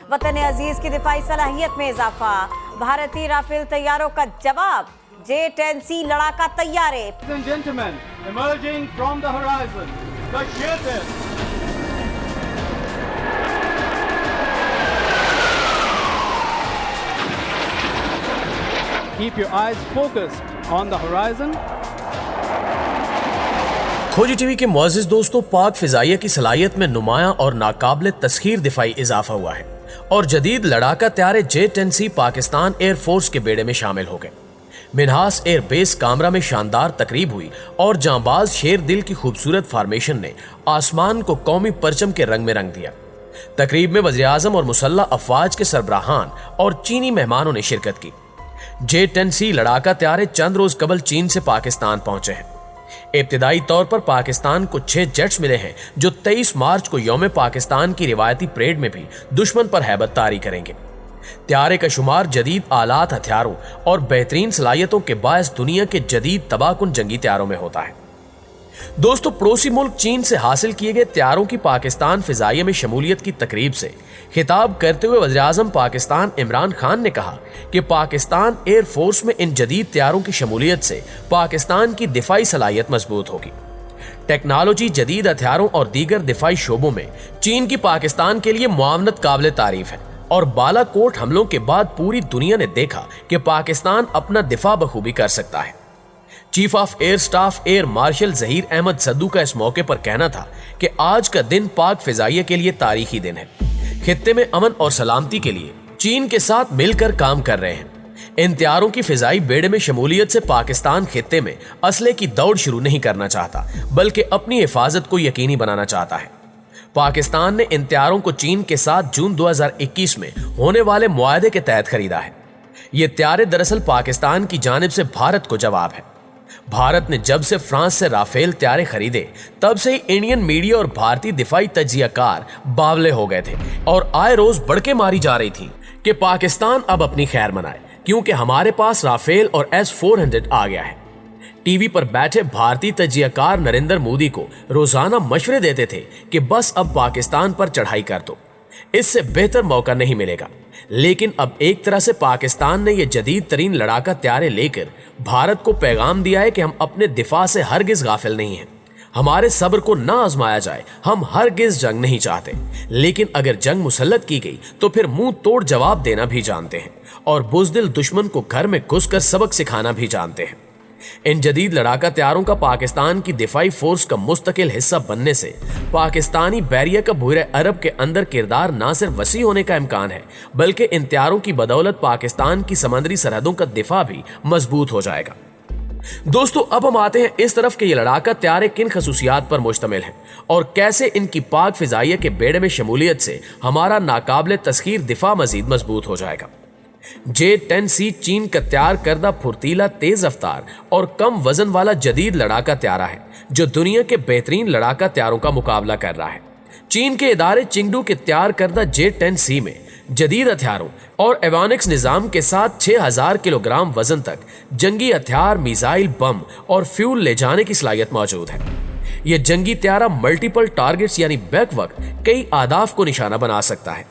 वतन अजीज की दिफाई सलाहियत में इजाफा, भारतीय राफेल तैयारों का जवाब, J-10C लड़ाका तैयारे। Ladies and gentlemen, emerging from the horizon, the J-10. Keep your eyes focused on the horizon. खोजी टीवी के मुअज़्ज़िज़ दोस्तों, पाक फिजाइया की सलाहियत में नुमायां और नाकाबिले तस्खीर दिफाई इजाफा हुआ है और जदीद लड़ाका त्यारे J-10C पाकिस्तान एयर फोर्स के बेड़े में शामिल हो गए। मिन्हास एयर बेस कामरा में शानदार तकरीब हुई और जांबाज शेर दिल की खूबसूरत फॉर्मेशन ने आसमान को कौमी परचम के रंग में रंग दिया। तकरीब में वज़ीर आज़म और मुसल्लह अफवाज के सरबराहान और चीनी मेहमानों ने शिरकत की। J-10C लड़ाका त्यारे चंद रोज कबल चीन से पाकिस्तान पहुंचे हैं। इब्तिदाई तौर पर पाकिस्तान को 6 जेट्स मिले हैं जो 23 मार्च को यौम पाकिस्तान की रिवायती परेड में भी दुश्मन पर हैबत तारी करेंगे। त्यारे का शुमार जदीद आलात हथियारों और बेहतरीन सलाहियतों के बायस दुनिया के जदीद तबाहकुन जंगी त्यारों में होता है। दोस्तों, पड़ोसी मुल्क चीन से हासिल किए गए त्यारों की पाकिस्तान फिजाइया में शमूलियत की तकरीब से खिताब करते हुए वज़ीर आज़म पाकिस्तान इमरान खान ने कहा कि पाकिस्तान एयर फोर्स में इन जदीद त्यारों की शमूलियत से पाकिस्तान की दिफाई सलाहियत मजबूत होगी। टेक्नोलॉजी, जदीद हथियारों और दीगर दिफाई शोबों में चीन की पाकिस्तान के लिए मुआवनत काबिल तारीफ है और बालाकोट हमलों के बाद पूरी दुनिया ने देखा कि पाकिस्तान अपना दिफा बखूबी कर सकता है। Chief of air staff air marshal Zaheer Ahmed Sidhu का इस मौके पर कहना था कि आज का दिन पाक फिजाइया के लिए तारीखी दिन है। खित्ते में अमन और सलामती के लिए चीन के साथ मिलकर काम कर रहे हैं। इन त्यारों की फिजाई बेड़े में शमूलियत से पाकिस्तान खित्ते में असले की दौड़ शुरू नहीं करना चाहता, बल्कि अपनी हिफाजत को यकीनी बनाना चाहता है। पाकिस्तान ने इन त्यारों को चीन के साथ जून 2021 में होने वाले मुआहदे के तहत खरीदा है। ये त्यारे दरअसल पाकिस्तान की जानिब से भारत को जवाब है। भारत ने जब से फ्रांस से राफेल त्यारे खरीदे तब से ही इंडियन मीडिया और भारतीय दिफाई तज्जियाकार बावले हो गए थे और आए रोज बढ़के मारी जा रही थी कि पाकिस्तान अब अपनी खैर मनाए क्योंकि हमारे पास राफेल और S-400 आ गया है। टीवी पर बैठे भारतीय तज्जियाकार नरेंद्र मोदी को रोजाना मशवरे देते थे कि बस अब पाकिस्तान पर चढ़ाई कर दो, इससे बेहतर मौका नहीं मिलेगा। लेकिन अब एक तरह से पाकिस्तान ने यह जदीद तरीन लड़ाका त्यारे लेकर भारत को पैगाम दिया है कि हम अपने दिफा से हरगिज गाफिल नहीं हैं। हमारे सब्र को ना आजमाया जाए, हम हरगिज जंग नहीं चाहते, लेकिन अगर जंग मुसल्लत की गई तो फिर मुंह तोड़ जवाब देना भी जानते हैं और बुज़दिल दुश्मन को घर में घुसकर सबक सिखाना भी जानते हैं। इन जदीद लड़ाका त्यारों का पाकिस्तान की दिफाई फोर्स का मुस्तकिल हिस्सा बनने से पाकिस्तानी बैरिया का बूरे अरब के अंदर किरदार ना सिर्फ वसी होने का इम्कान है, बल्कि इन त्यारों की बदौलत पाकिस्तान की समंदरी सरहदों का दिफा भी मजबूत हो जाएगा। दोस्तों, अब हम आते हैं इस तरफ कि ये लड़ाका त्यारे किन खसूसियात पर मुश्तमिल हैं और कैसे इनकी पाक फिजाइया के बेड़े में शमूलियत से हमारा नाकाबिले तस्खीर दिफा मजीद मजबूत हो जाएगा। J-10C चीन का तैयार करदा फुर्तीला, तेज रफ्तार और कम वजन वाला जदीद लड़ाका त्यारा है जो दुनिया के बेहतरीन लड़ाका त्यारों का मुकाबला कर रहा है। चीन के इदारे चिंगडू के तैयार करदा J-10C में जदीद हथियारों और एवानिक्स निजाम के साथ 6000 किलोग्राम वजन तक जंगी हथियार, मिसाइल, बम और फ्यूल ले जाने की सलाहियत मौजूद है। यह जंगी त्यारा मल्टीपल टारगेट्स यानी बैक वक्त कई आदाफ को निशाना बना सकता है।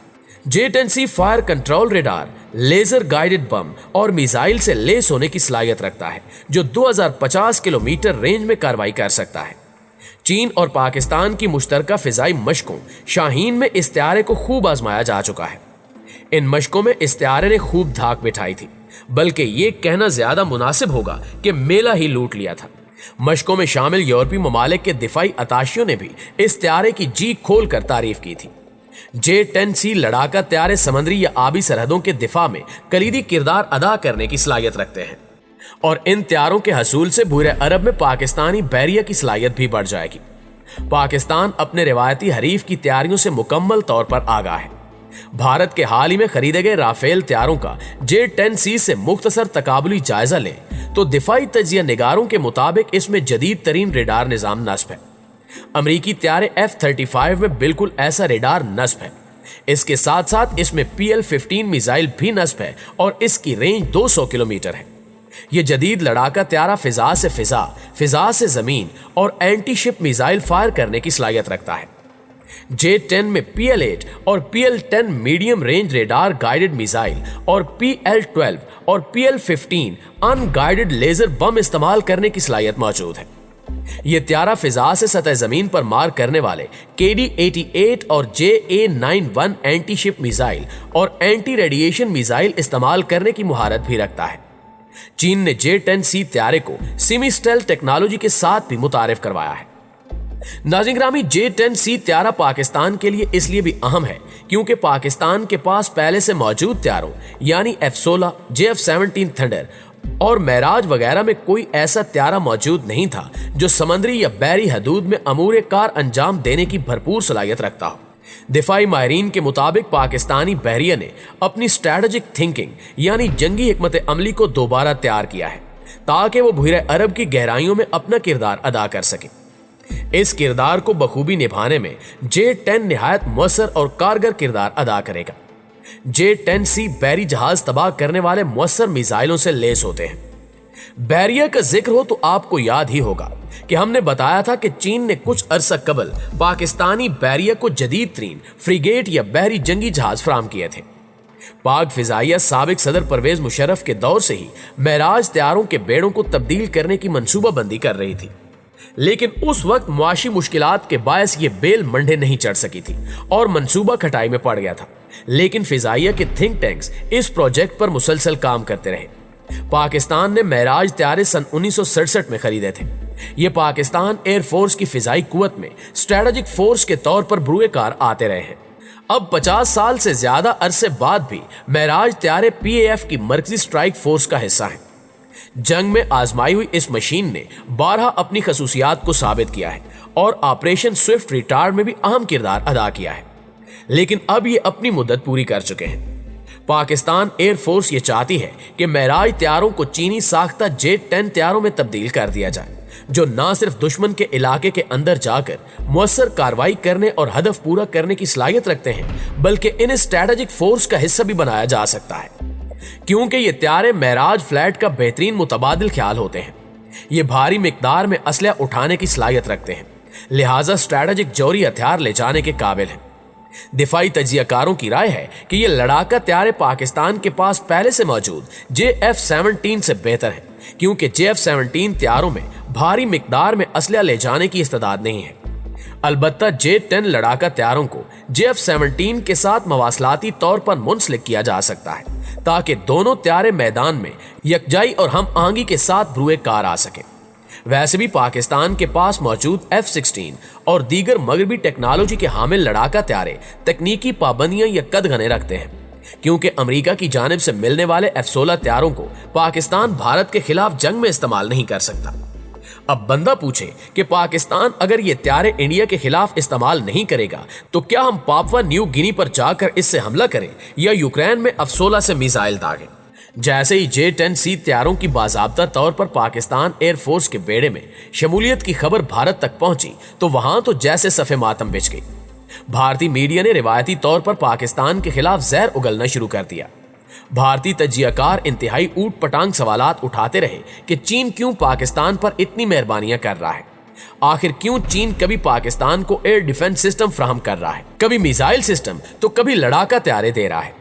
J-10C fire control radar, laser guided बम और मिसाइल से लेस होने की सलाहियत रखता है जो 2050 किलोमीटर रेंज में कार्रवाई कर सकता है। चीन और पाकिस्तान की मुश्तरका फिजाई मशकों शाहीन में इस त्यारे को खूब आजमाया जा चुका है। इन मशकों में इस त्यारे ने खूब धाक बिठाई थी, बल्कि ये कहना ज्यादा मुनासिब होगा कि मेला ही लूट लिया था। मशकों में शामिल यूरोपीय ममालिक के दिफाई अताशियों ने भी इस त्यारे की जी खोल कर तारीफ की थी। J-10C लड़ाका त्यारे समंदरी या आबी सरहदों के दिफा में कलीदी किरदार अदा करने की सलाहियत रखते हैं और इन त्यारों के हसूल से बूरे अरब में पाकिस्तानी बैरिया की सलाहियत भी बढ़ जाएगी। पाकिस्तान अपने रिवायती हरीफ की तैयारियों से मुकम्मल तौर पर आगाह है। भारत के हाल ही में खरीदे गए राफेल त्यारों का J-10C से मुख्तसर तकाबुली जायजा लें तो दिफाई तजिया निगारों के मुताबिक इसमें जदीद तरीन रेडार निजाम नस्ब है। अमरीकी त्यारे F-35 में बिल्कुल ऐसा रेडार नस्ब है। इसके साथ साथ इसमें PL-15 मिसाइल भी नस्ब है और इसकी रेंज 200 किलोमीटर है। यह जदीद लड़ाका त्यारा फिजा से फिजा, फिजा से जमीन और एंटी शिप मिसाइल फायर करने की सलाहियत रखता है। J-10 में PL-8 और PL-10 medium range radar guided missile और PL-12 और PL-15 अनगाइडेड लेजर बम इस्तेमाल करने की सलाहियत मौजूद है। ये त्यारा फिजा से सतह जमीन पर मार करने वाले KD-88 और JA-91 एंटी शिप मिसाइल और एंटी रेडिएशन मिसाइल इस्तेमाल करने की मुहारत भी रखता है। चीन ने J-10C त्यारे को सेमी स्टेल्थ टेक्नोलॉजी के साथ भी मुतारिफ करवाया है। नाज़रीन ग्रामी, J-10C त्यारा पाकिस्तान के लिए इसलिए भी अहम है क्योंकि पाकिस्तान के पास पहले से मौजूद त्यारों यानी F-16, JF-17 थंडर और मेराज वगैरह में कोई ऐसा त्यारा मौजूद नहीं था जो समंदरी या बहरी हदूद में अमूर कार अंजाम देने की भरपूर सलाहियत रखता हो। दिफाई माहिरीन के मुताबिक पाकिस्तानी बहरिया ने अपनी स्ट्रैटेजिक थिंकिंग यानी जंगी हिकमत अमली को दोबारा तैयार किया है ताकि वो बहरे अरब की गहराइयों में अपना किरदार अदा कर सके। इस किरदार को बखूबी निभाने में J-10 निहायत मुअस्सर और कारगर किरदार अदा करेगा। J-10C बहरी जहाज तबाह करने वाले मुअस्सर मिसाइलों से लेस होते हैं। बहरिया का जिक्र हो तो आपको याद ही होगा कि हमने बताया था कि चीन ने कुछ अरसा कबल पाकिस्तानी बहरिया को जदीद तरीन फ्रिगेट या बहरी जंगी जहाज फराम किए थे। पाक फिजाइया साबिक सदर परवेज मुशर्रफ के दौर से ही मेराज त्यारों के बेड़ों को तब्दील करने की मंसूबाबंदी कर रही थी, लेकिन उस वक्त मुआशी मुश्किलात के बायस ये बेल मंडे नहीं चढ़ सकी थी और मंसूबा खटाई में पड़ गया था। लेकिन फिजाइया के थिंक टैंक्स इस प्रोजेक्ट पर मुसलसल काम करते रहे। पाकिस्तान ने मेराज त्यारे सन 1967 में खरीदे थे। ये पाकिस्तान एयरफोर्स की फिजाई कुवत में स्ट्रेटेजिक फोर्स के तौर पर बरूए कार आते रहे हैं। अब 50 साल से ज्यादा अरसे बाद भी मेराज त्यारे PAF की मरकजी स्ट्राइक फोर्स का हिस्सा हैं। जंग में आजमाई हुई इस मशीन ने 12 अपनी खसूसियात को साबित किया है और ऑपरेशन स्विफ्ट रिटार्ड में भी अहम किरदार अदा किया है, लेकिन अब ये अपनी मुद्दत पूरी कर चुके हैं। पाकिस्तान एयरफोर्स ये चाहती है कि मेराज त्यारों को चीनी साख्ता J-10 त्यारों में तब्दील कर दिया जाए, जो न सिर्फ दुश्मन के इलाके के अंदर जाकर मुअस्सर कार्रवाई करने और हदफ पूरा करने की सलाहियत रखते हैं, बल्कि इन्हें स्ट्रैटेजिक फोर्स का हिस्सा भी बनाया जा सकता है, क्योंकि ये त्यारे मेराज फ्लैट का बेहतरीन मुतबादिल ख्याल होते हैं। ये भारी मिकदार में असलहा उठाने की सलाहियत रखते हैं, लिहाजा स्ट्रैटेजिक जौहरी हथियार ले जाने के काबिल हैं। दिफाई तजियाकारों की राय है कि ये लड़ाका त्यारे पाकिस्तान के पास पहले से मौजूद JF-17 से बेहतर है, क्योंकि JF-17 त्यारों में भारी मिकदार में असलहा ले जाने की इस्तेदाद नहीं है। अलबत्ता J-10 लड़ाका त्यारों को JF-17 के साथ मवासलाती तौर पर मुंसलिक किया जा सकता है ताकि दोनों त्यारे मैदान में यकजाई और हम आहंगी के साथ बरूए कार आ सके। वैसे भी पाकिस्तान के पास मौजूद F-16 और दीगर मगरबी टेक्नोलॉजी के हामिल लड़ाका त्यारे तकनीकी पाबंदियां या कदगने रखते हैं, क्योंकि अमेरिका की जानिब से मिलने वाले F-16 त्यारों को पाकिस्तान भारत के खिलाफ जंग में इस्तेमाल नहीं कर सकता। अब बंदा पूछे कि पाकिस्तान अगर ये त्यारे इंडिया के खिलाफ इस्तेमाल नहीं करेगा तो क्या हम पापुआ न्यू गिनी पर जाकर इससे हमला करें या यूक्रेन में F-16 से मिसाइल दागें? जैसे ही J-10C त्यारों की बाज़ाब्ता तौर पर पाकिस्तान एयरफोर्स के बेड़े में शमूलियत की खबर भारत तक पहुंची तो वहां तो जैसे सफ़े मातम बिछ गई। भारतीय मीडिया ने रिवायती तौर पर पाकिस्तान के खिलाफ जहर उगलना शुरू कर दिया। भारतीय तजियाकार इंतहाई ऊट पटांग सवालात उठाते रहे कि चीन क्यों पाकिस्तान पर इतनी मेहरबानियां कर रहा है। आखिर क्यों चीन कभी पाकिस्तान को एयर डिफेंस सिस्टम फराहम कर रहा है, कभी मिसाइल सिस्टम तो कभी लड़ाका त्यारे दे रहा है।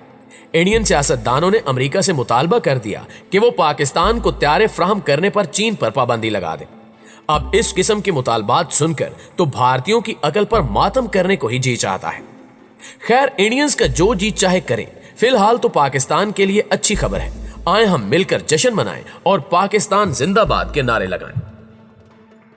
इंडियन सियासतदानों ने अमेरिका से मुतालबा कर दिया कि वो पाकिस्तान को त्यारे फराहम करने पर चीन पर पाबंदी लगा दे। अब इस किस्म के मुतालबात सुनकर तो भारतीयों की अकल पर मातम करने को ही जी चाहता है। खैर, इंडियंस का जो जी चाहे करें, फिलहाल तो पाकिस्तान के लिए अच्छी खबर है। आए हम मिलकर जश्न मनाएं और पाकिस्तान जिंदाबाद के नारे लगाएं।